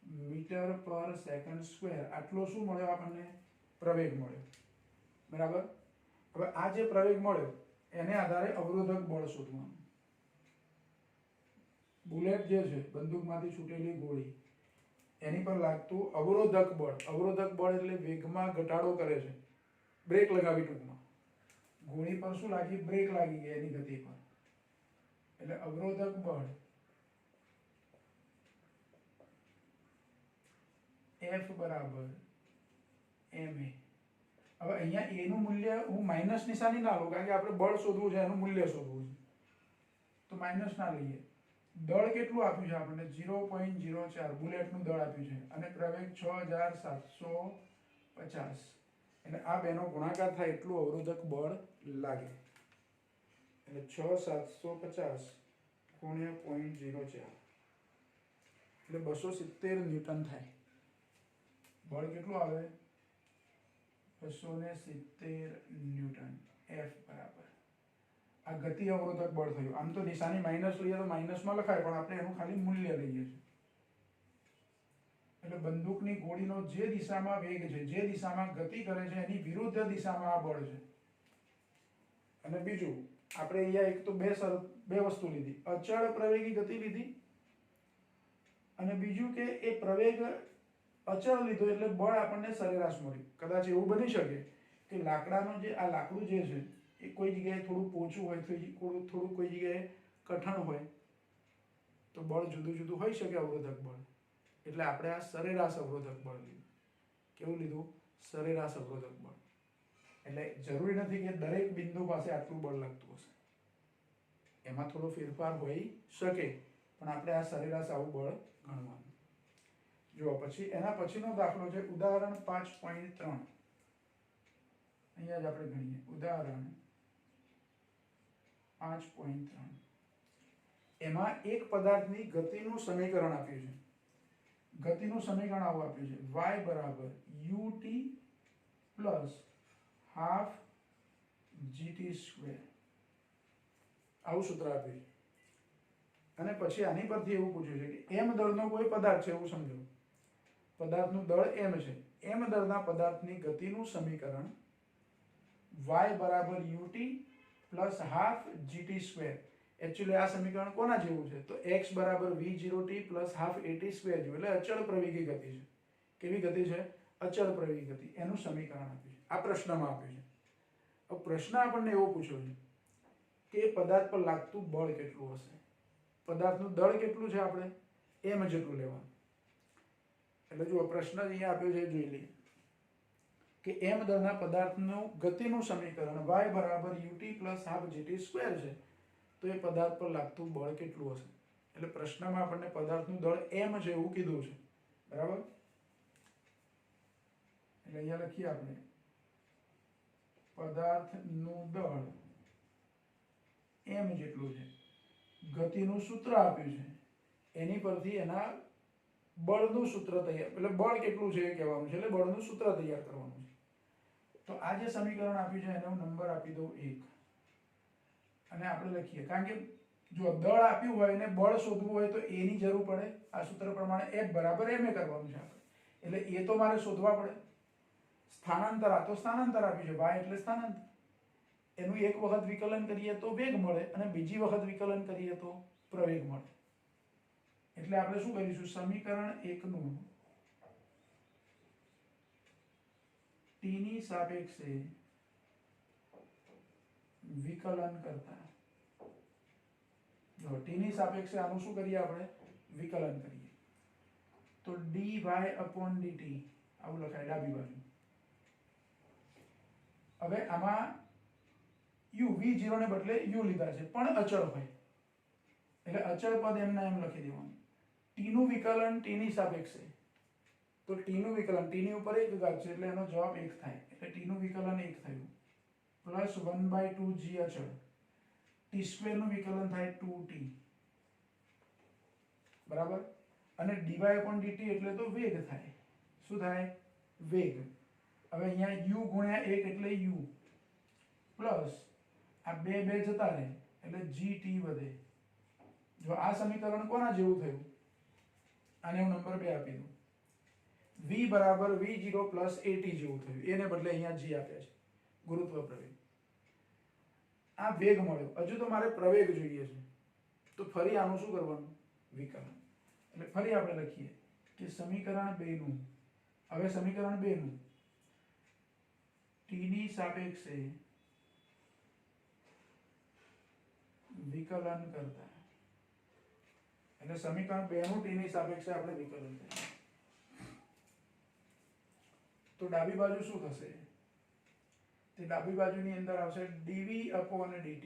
મીટર પર સેકન્ડ સ્ક્વેર આટલો શું મળ્યો આપણને? પ્રવેગ મળ્યો. બરાબર. હવે આ જે પ્રવેગ મળ્યો એને આધારે અવરોધક બળ શોધવાનું. બુલેટ જે છે બંદૂકમાંથી છૂટેલી ગોળી એની પર લાગતું અવરોધક બળ એટલે વેગમાં ઘટાડો કરે છે. બ્રેક લગાવી ટૂંકમાં ગોળી પર શું લાગી? બ્રેક લાગી ગઈ એની ગતિ પર એટલે અવરોધક બળ F બરાબર ma. હવે અહીંયા a નું મૂલ્ય હું માઇનસ નિશાની ના લઉં કારણ કે આપણે બળ શોધવું છે, એનું મૂલ્ય શોધવું છે, તો માઇનસ ના લઈએ. દળ કેટલું આપ્યું છે આપણને? 0.04 બુલેટનું દળ આપ્યું છે અને પ્રવેગ 6750 એટલે આ બેનો ગુણાકાર થાય એટલું અવરોધક બળ લાગે એટલે 6750 ગુણ્યા 0.04 એટલે 270 ન્યૂટન થાય. બળ કેટલું આવે? 270 ન્યૂટન. F બરાબર આ ગતિ અવરોધક બળ થયું. આમ તો નિશાની માઇનસ લઈએ તો માઇનસમાં લખાય પણ આપણે એનું ખાલી મૂલ્ય લઈએ છીએ. એટલે બંદૂકની ગોળીનો જે દિશામાં વેગ છે, જે દિશામાં ગતિ કરે છે એની વિરુદ્ધ દિશામાં આ બળ છે. અને બીજું આપણે અહીંયા એક તો બે વસ્તુ લીધી, અચળ પ્રવેગી ગતિ લીધી અને બીજું કે એ પ્રવેગ અચળ લીધો એટલે બળ આપણને સરેરાશ મળ્યું. કદાચ એવું બની શકે કે લાકડાનો જે આ લાકડું જે છે એ કોઈ જગ્યાએ થોડું પોચું હોય, થોડું કોઈ જગ્યાએ કઠણ હોય તો બળ જુદું જુદું હોઈ શકે અવરોધક બળ. એટલે આપણે આ સરેરાશ અવરોધક બળ લીધું. કેવું લીધું? સરેરાશ અવરોધક બળ. એટલે જરૂરી નથી કે દરેક બિંદુ પાસે આટલું બળ લાગતું હશે, એમાં થોડો ફેરફાર હોઈ શકે પણ આપણે આ સરેરાશ આવું બળ ગણવાનું. જો પછી એના પછીનો દાખલો છે ઉદાહરણ 5.3. અહીંયા જ આપણે ગણીએ ઉદાહરણ 5.3. એમાં એક પદાર્થની ગતિનું સમીકરણ આપ્યું છે. ગતિનું સમીકરણ આવું આપ્યું છે, y બરાબર ut plus half gt square આવું સૂત્ર આપ્યું છે. અને પછી આની પરથી એવું પૂછ્યું છે કે m દળનો કોઈ પદાર્થ છે એવું સમજો. પદાર્થનું દળ m છે. m દળના પદાર્થની ગતિનું સમીકરણ y બરાબર ut plus half gt square. Actually આ સમીકરણ કોના જેવું છે? તો x બરાબર v0t plus half at square જેવું. એટલે અચળ પ્રવેગી ગતિ છે. કેવી ગતિ છે? અચળ પ્રવેગી ગતિ. એનું સમીકરણ આપ્યું છે. આ પ્રશ્નમાં આપ્યું છે. હવે પ્રશ્ન આપણને એવો પૂછ્યો છે કે પદાર્થ પર લાગતું બળ કેટલું હશે. પદાર્થનું દળ કેટલું છે આપણે m જેટલું લેવાનું. એટલે જો પ્રશ્ન અહીંયા આપ્યો છે જોઈ લઈએ કે m દળના પદાર્થનું ગતિનું સમીકરણ y બરાબર ut plus half gt square છે તો એ પદાર્થ પર લાગતું બળ કેટલું હશે. એટલે પ્રશ્નમાં આપણને પદાર્થનું દળ m છે એવું કીધું છે. બરાબર. એટલે અહીંયા લખીએ આપણે પદાર્થનું દળ m જેટલું છે. ગતિનું સૂત્ર આપ્યું છે એની પરથી એના બળનું સૂત્ર તૈયાર, એટલે બળ કેટલું છે એ કહેવાનું છે, એટલે બળનું સૂત્ર તૈયાર કરવાનું છે. તો આ જે સમીકરણ આપ્યું છે એને હું નંબર આપી દઉં 1 અને આપણે લખીએ, કારણ કે જો દળ આપ્યું હોય અને બળ શોધવું હોય તો a ની જરૂર પડે. આ સૂત્ર પ્રમાણે F બરાબર ma કરવાનું છે આપણે, એટલે a તો મારે શોધવા પડે. સ્થાનાંતર, આ તો સ્થાનાંતર આપ્યું છે, y એટલે સ્થાનાંતર. એનું એક વખત વિકલન કરીએ તો વેગ મળે અને બીજી વખત વિકલન કરીએ તો પ્રવેગ મળે. એટલે આપણે શું કરીશું, સમીકરણ 1 નું t ની સાપેક્ષે વિકલન કરતા, જો t ની સાપેક્ષે આનું શું કરીએ આપણે, વિકલન કરીએ, તો dy upon dt આવું લખાય ડાબી બાજુ. હવે આમાં u v0 ને બદલે u લીધા છે પણ અચળ હોય, એટલે અચળ પદ એમના એમ લખી દેવાનું. t નું વિકલન t ની સાપેક્ષે, તો t નું વિકલન, t ની ઉપર એક ઘાત છે એટલે એનો જવાબ 1 થાય, એટલે t નું વિકલન 1 થયું, પ્લસ 1/2 g અચળ, t² નું વિકલન થાય 2t, બરાબર. અને dy upon dt એટલે તો વેગ થાય. શું થાય, વેગ. હવે અહીંયા u ગુણ્યા 1 એટલે u, પ્લસ આ 2 2 જતા રહે એટલે gt વધે. જો આ સમીકરણ કોના જેવું થયું, આને હું નંબર 2 આપી દઉં, v બરાબર v0 પ્લસ at જેવું થયું. એને બદલે અહીંયા g આપ્યા છે, ગુરુત્વ પ્રવેગ. આ વેગ મળ્યો, હજુ તો મારે પ્રવેગ જોઈએ છે, તો ફરી આનું શું કરવાનું, વિકલન. એટલે ફરી આપણે લખીએ કે સમીકરણ 2 નું, હવે સમીકરણ 2 નું t ની સાપેક્ષે વિકલન કરતા, એટલે સમીકરણ 2 નું t ની સાપેક્ષે આપણે વિકલન કરીએ તો ડાબી બાજુ શું થશે, તે ડાબી બાજુની અંદર આવશે dv upon dt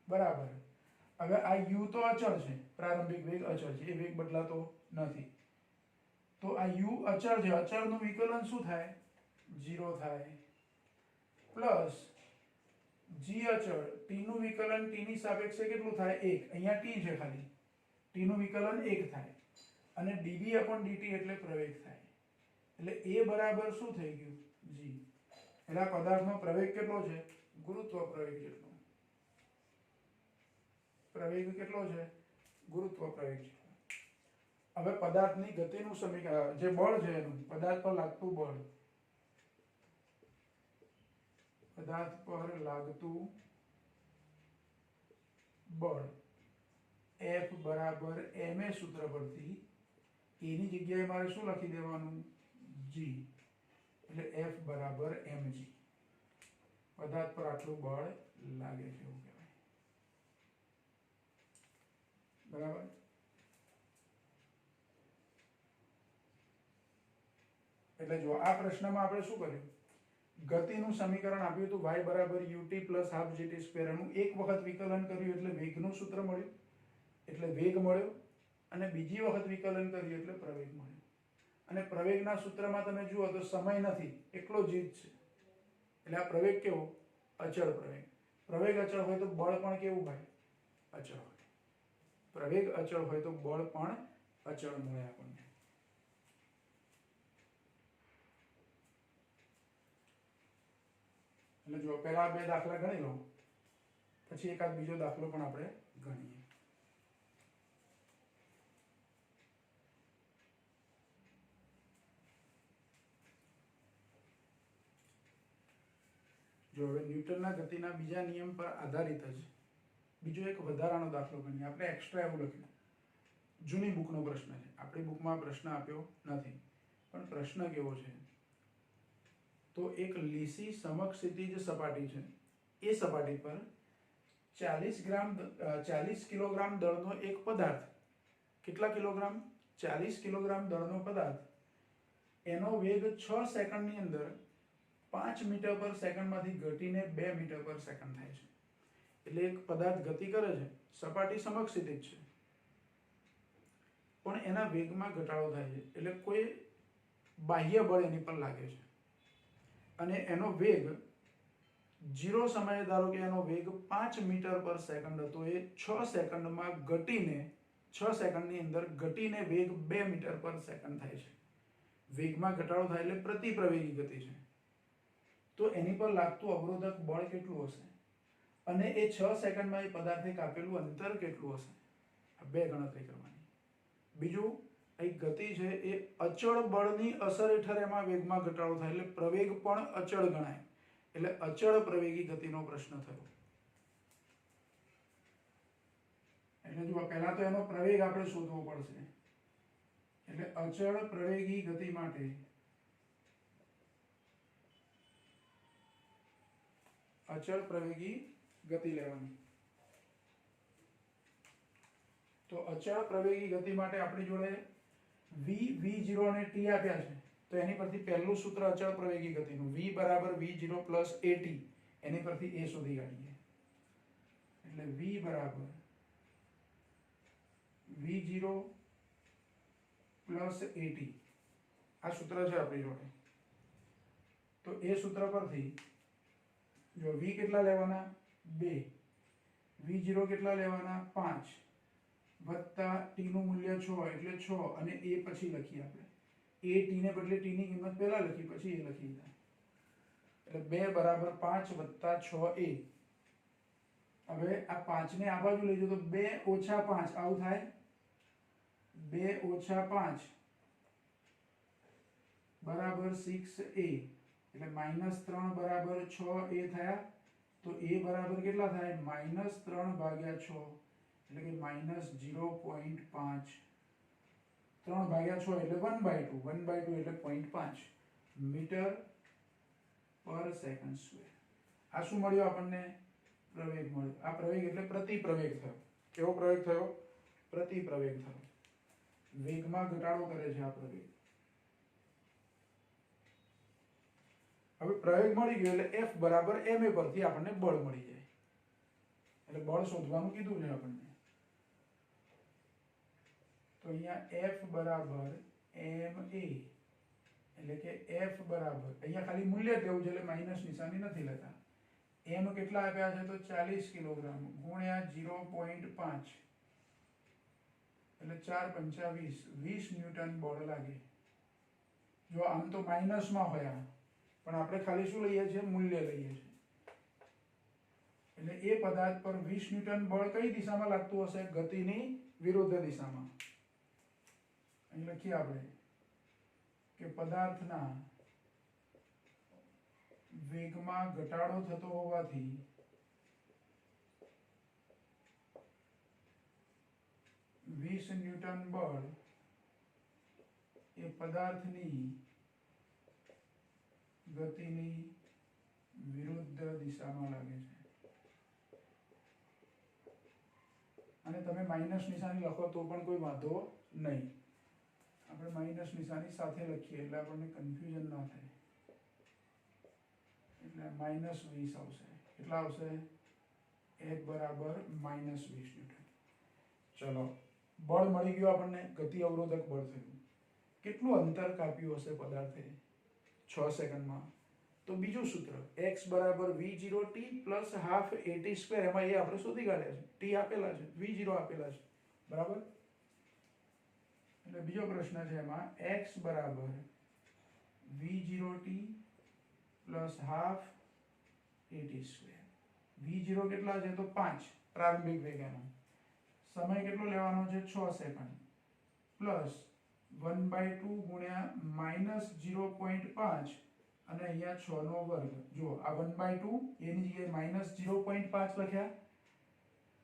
બરાબર. હવે આ u તો અચળ છે, પ્રારંભિક વેગ અચળ છે, એ વેગ બદલાતો નથી, તો આ u અચળ છે, અચળનું વિકલન શું થાય, 0 થાય, પ્લસ g અચળ, t નું વિકલન t ની સાપેક્ષે કેટલું થાય, 1, અહીંયા t છે ખાલી, t નું વિકલન 1 થાય, અને dv upon dt એટલે પ્રવેગ થાય, એટલે a બરાબર શું થઈ ગયું, g. એટલે આ પદાર્થનો પ્રવેગ કેટલો છે, ગુરુત્વ પ્રવેગ જેટલો. પ્રવેગ કેટલો છે, ગુરુત્વ પ્રવેગ જેટલો. હવે પદાર્થની ગતિનું સમીકરણ, જે બળ છે એનું, પદાર્થ પર લાગતું બળ, પદાર્થ પર લાગતું બળ F બરાબર ma સૂત્ર પરથી a ની જગ્યાએ મારે શું લખી દેવાનું, g, એટલે F બરાબર mg. પદાર્થ પર આટલું બળ લાગે છે એવું કહેવાય, બરાબર. એટલે જો આ પ્રશ્નમાં આપણે શું કર્યું, ગતિનું સમીકરણ આપ્યું હતું y બરાબર ut plus half gt square, એનું એક વખત વિકલન કર્યું એટલે વેગનું સૂત્ર મળ્યું, એટલે વેગ મળ્યો, અને બીજી વખત વિકલન કર્યું એટલે પ્રવેગ મળ્યો. અને પ્રવેગના સૂત્રમાં તમે જુઓ તો સમય નથી, એકલો જ છે, એટલે આ પ્રવેગ કેવો, અચળ પ્રવેગ. પ્રવેગ અચળ હોય તો બળ પણ કેવું હોય, અચળ હોય. પ્રવેગ અચળ હોય તો બળ પણ અચળ મળે આપણને. એટલે જો પહેલા 2 દાખલા ગણી લો, પછી એકાદ બીજો દાખલો પણ આપણે ગણીએ. જો હવે ન્યૂટનના ગતિના બીજા નિયમ પર આધારિત જ બીજો એક વધારાનો દાખલો ગણીએ. આપણે એક્સ્ટ્રા એવું લખ્યું, જૂની બુકનો પ્રશ્ન છે, આપણી બુકમાં પ્રશ્ન આપ્યો નથી, પણ પ્રશ્ન કેવો છે, તો એક લીસી સમક્ષિતિજ સપાટી છે, એ સપાટી પર 40 કિલોગ્રામ દળનો એક પદાર્થ, કેટલા કિલોગ્રામ, 40 કિલોગ્રામ દળનો પદાર્થ, એનો વેગ 6 સેકન્ડની અંદર 5 મીટર પર સેકન્ડમાંથી ઘટીને 2 મીટર પર સેકન્ડ થાય છે. એટલે એક પદાર્થ ગતિ કરે છે, સપાટી સમક્ષિતિજ છે, પણ એના વેગમાં ઘટાડો થાય છે, એટલે કોઈ બાહ્ય બળ એની પર લાગે છે, અને એનો વેગ 0 સમયે, ધારો કે એનો વેગ 5 મીટર પર સેકન્ડ હતો, એ 6 સેકન્ડમાં ઘટીને 6 સેકન્ડની અંદર ઘટીને વેગ 2 મીટર પર સેકન્ડ થાય છે. વેગમાં ઘટાડો થાય એટલે પ્રતિ પ્રવેગી ગતિ છે. તો એની પર લાગતું અવરોધક બળ કેટલું હશે અને એ 6 સેકન્ડમાં એ પદાર્થે કાપેલું અંતર કેટલું હશે? આ બે ગણતરી કરવાની. બીજું, એક ગતિ છે એ અચળ બળની અસર હેઠળ એમાં વેગમાં ઘટાડો થાય એટલે પ્રવેગ પણ અચળ ગણાય. એટલે અચળ પ્રવેગી ગતિનો પ્રશ્ન થયો. એટલે જુઓ, પહેલા તો એનો પ્રવેગ આપણે શોધવો પડશે. એટલે અચળ પ્રવેગી ગતિ માટે અચળ પ્રવેગી ગતિ લેવાની. તો અચળ પ્રવેગી ગતિ માટે આપણી જોડે v, v0 અને t આપ્યા છે. તો એની પરથી પહેલું સૂત્ર અચળ પ્રવેગી ગતિનું v બરાબર v0 પ્લસ at, એની પરથી a શોધી કાઢીએ. એટલે v બરાબર v0 પ્લસ at, આ સૂત્ર છે આપણી જોડે. તો એ સૂત્ર પરથી જો v કેટલા લેવાના 2, v0 કેટલા લેવાના 5 વત્તા t નું મૂલ્ય 6 એટલે 6 અને a પછી લખીએ આપણે. a t ને બદલે t ની કિંમત પહેલા લખી પછી a લખી જાય. એટલે 2 બરાબર 5 વત્તા 6a. હવે આ 5 ને આ બાજુ લઈ જાઓ તો 2 ઓછા 5 આવું થાય. 2 ઓછા 5 બરાબર 6a. એટલે -3 બરાબર 6a થયા. તો a બરાબર કેટલા થાય? -3 ભાગ્યા 6 એટલે કે -0.5. 3 ભાગ્યા 6 એટલે 1/2. 1/2 એટલે 0.5 મીટર પર સેકન્ડ સ્ક્વેર. આ શું મળ્યું આપણને? પ્રવેગ મળ્યો. આ પ્રવેગ એટલે પ્રતિ પ્રવેગ થયો. કેવો પ્રવેગ થયો? પ્રતિ પ્રવેગ થયો. વેગમાં ઘટાડો કરે છે આ પ્રવેગ. હવે પ્રવેગ મળી ગયો એટલે F બરાબર ma પરથી આપણને બળ મળી જાય. એટલે બળ શોધવાનું કીધું છે આપણને. તો અહીંયા F બરાબર ma, એટલે કે F બરાબર, અહીંયા ખાલી મૂલ્ય જ લેવું છે એટલે માઇનસ નિશાની નથી લેતા. m કેટલા આપ્યા છે? તો 40 કિલોગ્રામ ગુણ્યા 0.5 એટલે 4 પંચા 20, 20 ન્યૂટન બળ લાગે. જો આમ તો માઇનસમાં હોય પણ આપણે ખાલી શું લઈએ છીએ? મૂલ્ય લઈએ છીએ. એટલે એ પદાર્થ પર 20 ન્યૂટન બળ કઈ દિશામાં લાગતું હશે? ગતિની વિરુદ્ધ દિશામાં. અહીં લખીએ આપણે કે પદાર્થના વેગમાં ઘટાડો થતો હોવાથી વીસ ન્યૂટન બળ એ પદાર્થની ગતિની વિરુદ્ધ દિશામાં લાગે છે. અને તમે માઇનસ નિશાની લખો તો પણ કોઈ વાંધો નહીં. આપણે માઇનસ નિશાની સાથે લખીએ એટલે આપણને કન્ફ્યુઝન ના થાય. એટલે -20 આવશે. કેટલા આવશે? F બરાબર -20 ન્યૂટન. ચલો, બળ મળી ગયું આપણને. ગતિ અવરોધક બળ થયું. કેટલું અંતર કાપ્યું હશે પદાર્થે 6 સેકન્ડમાં? તો બીજું સૂત્ર x બરાબર v0t plus half at square. એમાં એ આપણે શોધી કાઢ્યા છે. t આપેલા છે, v0 આપેલા છે. બરાબર? એટલે બીજો પ્રશ્ન છે એમાં x બરાબર v0t plus half at square. v0 કેટલા છે? તો 5 પ્રારંભિક વેગ એનો. સમય કેટલો લેવાનો છે? 6 સેકન્ડ પ્લસ 1/2 ગુણ્યા -0.5 અને અહીંયા 6 નો વર્ગ. જો આ 1/2 એની જગ્યાએ -0.5 લખ્યા,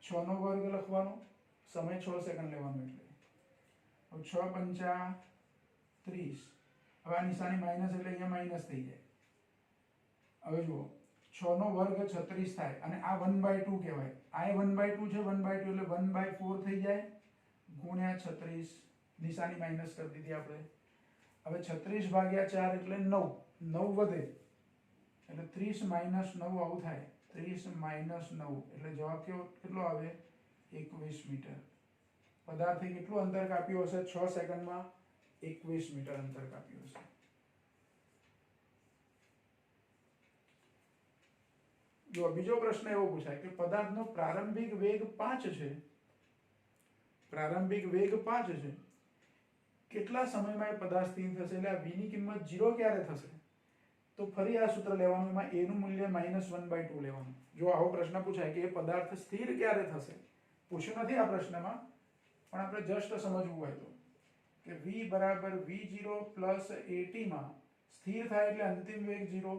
6 નો વર્ગ લખવાનો, સમય 6 સેકન્ડ લેવાનો. એટલે 6 પંચા 30. હવે આ નિશાની માઇનસ એટલે અહીંયા માઇનસ થઈ જાય. હવે જુઓ 6 નો વર્ગ 36 થાય અને આ 1/2 કહેવાય. આ 1/2 છે, 1/2 એટલે 1/4 થઈ જાય ગુણ્યા 36. નિશાની માઇનસ કરી દીધી આપણે. હવે 36 ભાગ્યા 4 એટલે 9. 9 વધે એટલે 30 માઇનસ 9 આવું થાય. 30 માઇનસ 9 એટલે જવાબ કેટલો આવે? 21 મીટર. પદાર્થે કેટલું અંતર કાપ્યું હશે 6 સેકન્ડમાં? 21 મીટર અંતર કાપ્યું હશે. જો બીજો પ્રશ્ન એવો પૂછાય કે પદાર્થનો પ્રારંભિક વેગ 5 છે પ્રારંભિક વેગ 5 છે, કેટલા સમયમાં એ પદાર્થ સ્થિર થશે? એટલે આ v ની કિંમત 0 ક્યારે થશે? તો ફરી આ સૂત્ર લેવાનું, એમાં a નું મૂલ્ય -1/2 લેવાનું. જો આવો પ્રશ્ન પૂછાય કે એ પદાર્થ સ્થિર ક્યારે થશે, પૂછ્યું નથી આ પ્રશ્નમાં, પણ આપણે જસ્ટ સમજવું હોય તો કે v બરાબર v0 પ્લસ at માં સ્થિર થાય એટલે અંતિમ વેગ 0.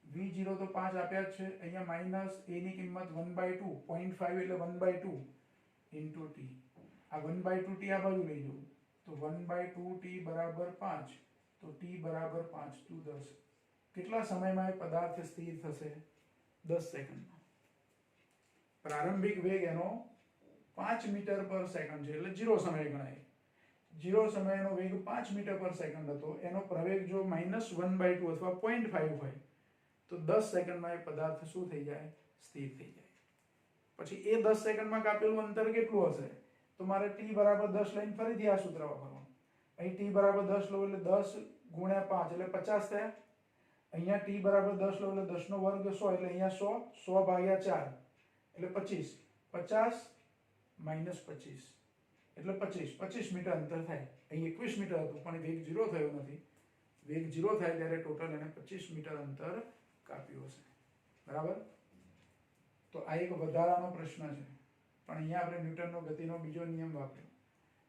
v0 તો 5 આપ્યા જ છે, અહીંયા માઇનસ a ની કિંમત 1/2, 0.5 એટલે 1/2 ઇન્ટુ t. આ 1/2 t આ બાજુ લઈ જવું તો 1/2 t બરાબર 5, તો t બરાબર 5 × 10. કેટલા સમયમાં એ પદાર્થ સ્થિર થશે? 10 સેકન્ડમાં. પ્રારંભિક વેગ એનો 5 મીટર પર સેકન્ડ છે, એટલે 0 સમય ગણાય. 0 સમયનો વેગ 5 મીટર પર સેકન્ડ હતો, એનો પ્રવેગ જો -1/2 અથવા 0.5 હોય તો 10 સેકન્ડમાં એ પદાર્થ શું થઈ જાય? સ્થિર થઈ જાય. પછી એ 10 સેકન્ડમાં કાપેલું અંતર કેટલું હશે? તો મારે t બરાબર 10 લઈને ફરીથી આ સૂત્ર વાપરવાનું. અહીં t બરાબર 10 લો એટલે 10 × 5 એટલે 50 થયા. અહીંયા t બરાબર 10 લો એટલે 10 નો વર્ગ 100 એટલે અહીંયા 100 100/4 એટલે 25. 50 - 25 એટલે 25 મીટર અંતર થાય. અહીં 21 મીટર હતું પણ વેગ 0 થયો નથી. વેગ 0 થાય ત્યારે ટોટલ એને 25 મીટર અંતર કાપ્યું હશે. બરાબર? તો આ એક વધારાનો પ્રશ્ન છે, પણ અહીંયા આપણે ન્યૂટનનો ગતિનો બીજો નિયમ વાપર્યો.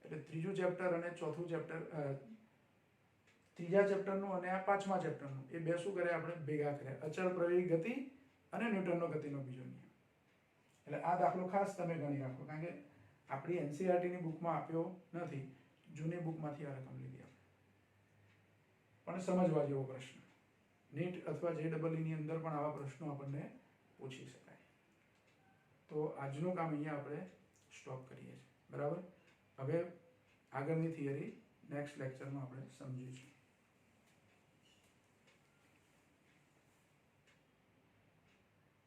એટલે ત્રીજું ચેપ્ટર અને ચોથું ચેપ્ટર, ત્રીજા ચેપ્ટરનું અને આ પાંચમા ચેપ્ટરનું, એ બે શું કરે આપણે ભેગા કર્યા, અચળ પ્રવેગી ગતિ અને ન્યૂટનનો ગતિનો બીજો નિયમ. એટલે આ દાખલો ખાસ તમે ગણી રાખો, કારણ કે આપણી એનસીઈઆરટીની બુકમાં આપ્યો નથી, જૂની બુકમાંથી આ રકમ લીધી આપણે. પણ સમજવા જેવો પ્રશ્ન. નીટ અથવા JEE ની અંદર પણ આવા પ્રશ્નો આપણને પૂછી શકાય. તો આજનું કામ અહીંયા આપણે સ્ટોપ કરીએ છીએ. બરાબર? હવે આગળની થિયરી નેક્સ્ટ લેક્ચરમાં આપણે સમજીશું.